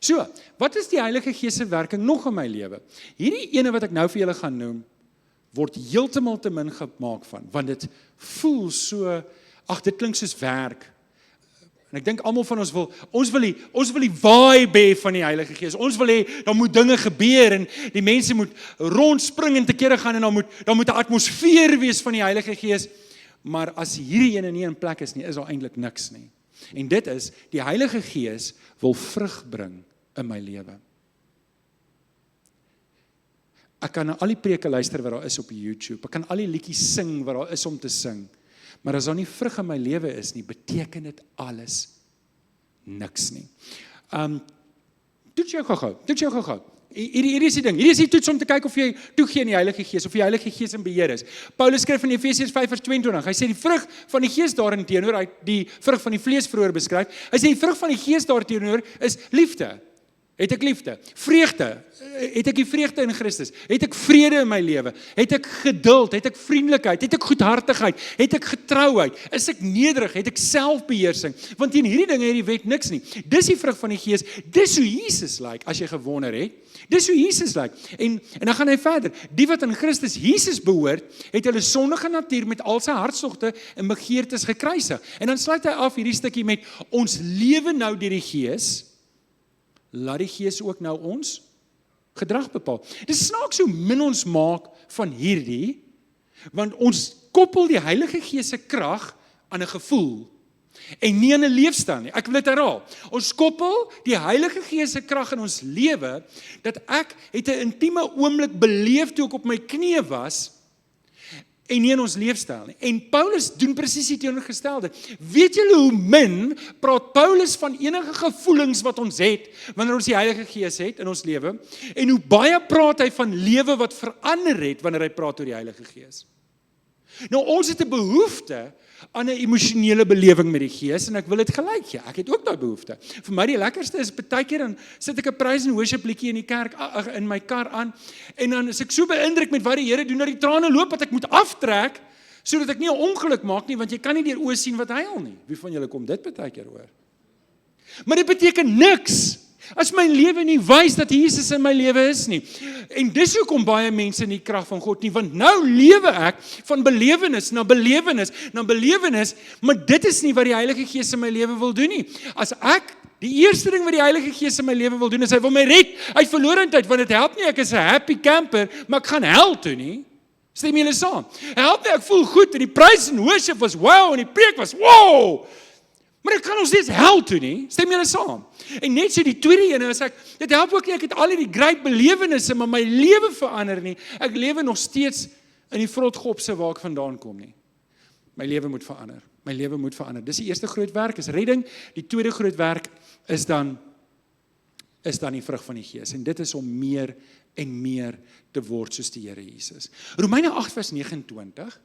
So, wat is die Heilige Gees se werking nog in my lewe? Hierdie ene wat ek nou vir julle gaan noem, word heeltemal te min gemaak van, want dit voel so, dit klink soos werk. En ek dink almal van ons wil die vibe hê van die Heilige Gees. Ons wil hê, dan moet dinge gebeur en die mense moet rondspring en te kere gaan en dan moet 'n atmosfeer wees van die Heilige Gees. Maar as hierdie ene nie in plek is nie, is daar eintlik niks nie. En dit is, die Heilige Gees wil vrug bring in my lewe. Ek kan na al die preke luister wat daar is op YouTube. Ek kan al die liedjies sing wat daar is om te sing. Maar as daar nie vrug in my lewe is nie, beteken dit alles niks nie. Toets jou gou-gou. Hierdie is die ding. Hierdie is die toets om te kyk of jy toegee aan die Heilige Gees, of die Heilige Gees in beheer is. Paulus skryf in Efesiërs 5:22. Hy sê die vrug van die Gees daarteenoor, hy het die vrug van die vlees vroeër beskryf. Hy sê die vrug van die Gees daarteenoor is liefde. Het ek liefde? Vreugde? Het ek die vreugde in Christus? Het ek vrede in my lewe? Het ek geduld? Het ek vriendelikheid? Het ek goedhartigheid? Het ek getrouheid? Is ek nederig? Het ek selfbeheersing? Want teen hierdie dinge het die wet niks nie. Dis die vrug van die Gees. Dis hoe Jesus lyk, as jy gewonder het. Dis hoe Jesus lyk. En dan gaan hy verder. Die wat aan Christus Jesus behoort, het hulle sondige natuur met al sy hartstogte en begeertes gekruisig. En dan sluit hy af hierdie stukkie met ons lewe nou deur die Gees. Laat die Gees ook nou ons gedrag bepaal. Dis snaaks hoe min ons maak van hierdie, want ons koppel die Heilige Gees se krag aan 'n gevoel en nie aan 'n leefstyl nie. Ek wil dit herhaal. Ons koppel die Heilige Gees se krag in ons lewe, dat ek het 'n intieme oomblik beleef toe ek op my knieë was, en nie in ons leefstyl nie. En Paulus doen presies die teenoorgestelde. Weet julle hoe min praat Paulus van enige gevoelings wat ons het, wanneer ons die Heilige Gees het in ons lewe, en hoe baie praat hy van lewe wat verander het, wanneer hy praat oor die Heilige Gees. Nou, ons het 'n behoefte aan 'n emosionele belewing met die Gees, en ek wil dit gelyk gee. Ek het ook daai behoefte. Vir my die lekkerste is, partykeer dan sit ek 'n praise and worship liedjie in die kerk, in my kar aan, en dan is ek so beïndruk met wat die Here doen, dat die trane loop, dat ek moet aftrek, sodat ek nie 'n ongeluk maak nie, want jy kan nie deur oë sien wat huil nie. Wie van julle kom dit partykeer oor? Maar dit beteken niks as my lewe nie wys dat Jesus in my lewe is nie. En dis hoekom baie mense nie krag van God nie, want nou lewe ek van belewenis na belewenis na belewenis, maar dit is nie wat die Heilige Gees in my lewe wil doen nie. As ek, die eerste ding wat die Heilige Gees in my lewe wil doen, is hy wil my red uit verlorendheid, want dit help nie ek is 'n happy camper, maar ek gaan hel toe nie. Stem julle saam? Help nie ek voel goed en die praise and worship was wow en die preek was wow. Maar ek kan ons steeds hel toe nie, stem julle saam? En net so die tweede ene is dit help ook nie, ek het al hierdie great belewennisse, maar my lewe verander nie. Ek lewe nog steeds in die vrotgopse waar ek vandaan kom nie. My lewe moet verander. My lewe moet verander. Dis die eerste groot werk, is redding. Die tweede groot werk is dan die vrug van die Gees. En dit is om meer en meer te word soos die Here Jesus. Romeine 8 vers 29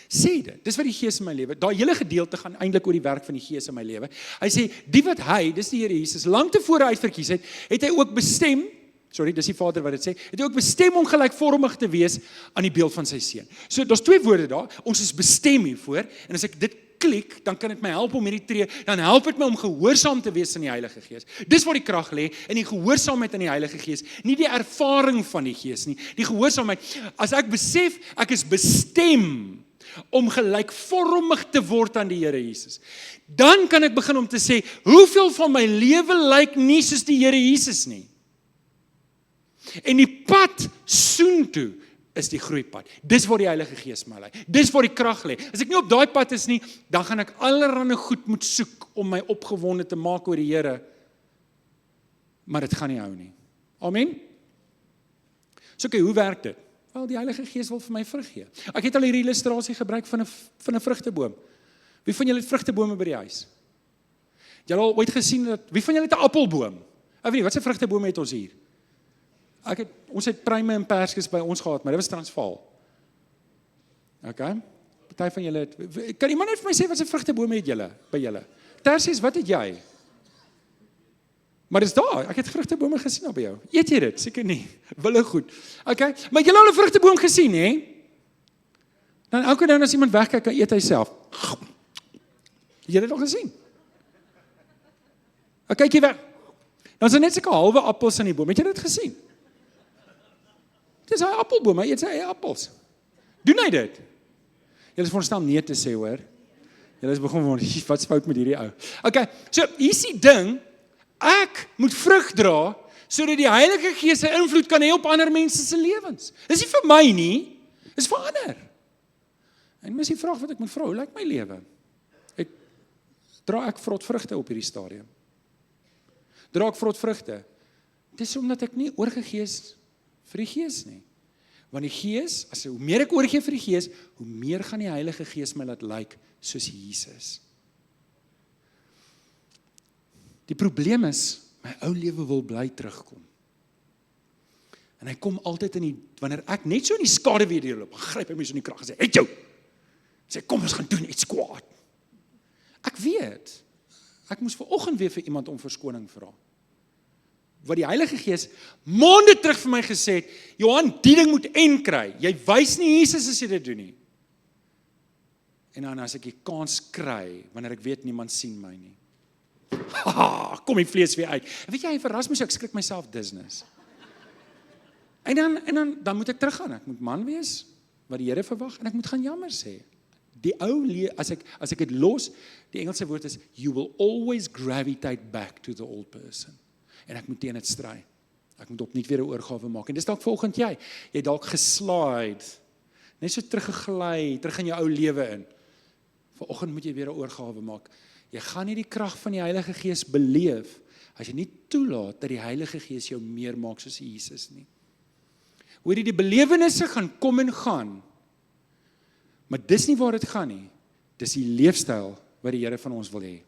sê dit, dis wat die Gees in my lewe, daai hele gedeelte gaan eintlik oor die werk van die Gees in my lewe. Hy sê, die wat hy, dis die Here Jesus, lang tevore uitverkies het hy ook bestem, dis die Vader wat dit sê, het hy ook bestem om gelykvormig te wees aan die beeld van sy seun. So, daar's twee woorde daar, ons is bestem hiervoor, en as ek dit klik, dan kan dit my help om hierdie tree, dan help dit my om gehoorsaam te wees aan die Heilige Gees. Dis waar die krag lê, in die gehoorsaamheid aan die Heilige Gees, nie die ervaring van die Gees nie, die gehoorsaamheid. As ek besef, ek is bestem om gelykvormig te word aan die Here Jesus, dan kan ek begin om te sê, hoeveel van my lewe lyk nie soos die Here Jesus nie? En die pad soontoe is die groeipad. Dis waar die Heilige Gees my lei. Dis waar die krag lê. As ek nie op daai pad is nie, dan gaan ek allerlei goed moet soek om my opgewonde te maak oor die Here. Maar dit gaan nie hou nie. Amen? So hoe werk dit? Wel, die Heilige Gees wil vir my vrug gee. Ek het al hierdie illustrasie gebruik van 'n vrugteboom. Wie van julle het vrugtebome by die huis? Julle al ooit gesien dat wie van julle het 'n appelboom? Ek weet nie, wat se vrugtebome het ons hier? Ons het pruime en perskes by ons gehad, maar dit was Transvaal. Okay? Party van julle het, kan iemand net vir my sê wat se vrugtebome het julle by julle? Tersies, wat het jy? Maar dis daar, ek het vrugtebome gesien by jou. Eet jy dit? Seker nie. Wille goed. Okay, maar jy het al 'n vrugteboom gesien, hè? Dan elke dag as iemand wegkyk, kan eet hy self. Jy het dit al gesien? Kyk jy weg. Dan is daar net sulke halwe appels aan die boom. Het jy dit gesien? Dit is 'n appelboom, hy eet sy eie appels. Doen hy dit? Julle is veronderstel nee te sê, hoor. Julle is begin wonder, wat's fout met hierdie ou? Okay, so hier is die ding, ek moet vrug dra, sodat die Heilige Gees sy invloed kan hê op ander mense se lewens. Dis nie vir my nie, dis vir ander. En mis die vraag wat ek moet vra, hoe lyk my lewe? Dra ek vrot vrugte op hierdie stadium? Dra ek vrot vrugte? Dis omdat ek nie oorgegee is vir die Gees nie. Want die Gees, hoe meer ek oorgee vir die Gees, hoe meer gaan die Heilige Gees my laat lyk soos Jesus. Die probleem is, my ou lewe wil bly terugkom. En hy kom altyd wanneer ek net so in die skade weer deurloop, gryp hy my so in die krag en sê, "Het jou!" Sê, "Kom, ons gaan doen iets kwaad." Ek weet, ek moes vanoggend weer vir iemand om verskoning vra. Wat die Heilige Gees maande terug vir my gesê het, Johan, die ding moet en kry. Jy wys nie Jesus as jy dit doen nie. En dan as ek die kans kry, wanneer ek weet niemand sien my nie. Kom die vlees weer uit. En weet jy, hy verras my so, ek skrik myself dizziness. En dan moet ek teruggaan. Ek moet man wees, wat die Here verwag, en ek moet gaan jammer sê. Die ou, as ek dit los, die Engelse woord is, you will always gravitate back to the old person. En ek moet teen dit stry. Ek moet opnuut weer 'n oorgawe maak. En dis dalk vanoggend jy dalk geslide, net so teruggegly, terug in jou ou lewe in. Vanoggend moet jy weer 'n oorgawe maak. Jy gaan nie die krag van die Heilige Gees beleef, as jy nie toelaat dat die Heilige Gees jou meer maak soos Jesus nie. Hoor jy, die belewennisse gaan kom en gaan, maar dis nie waar dit gaan nie. Dis die leefstyl wat die Here van ons wil hê.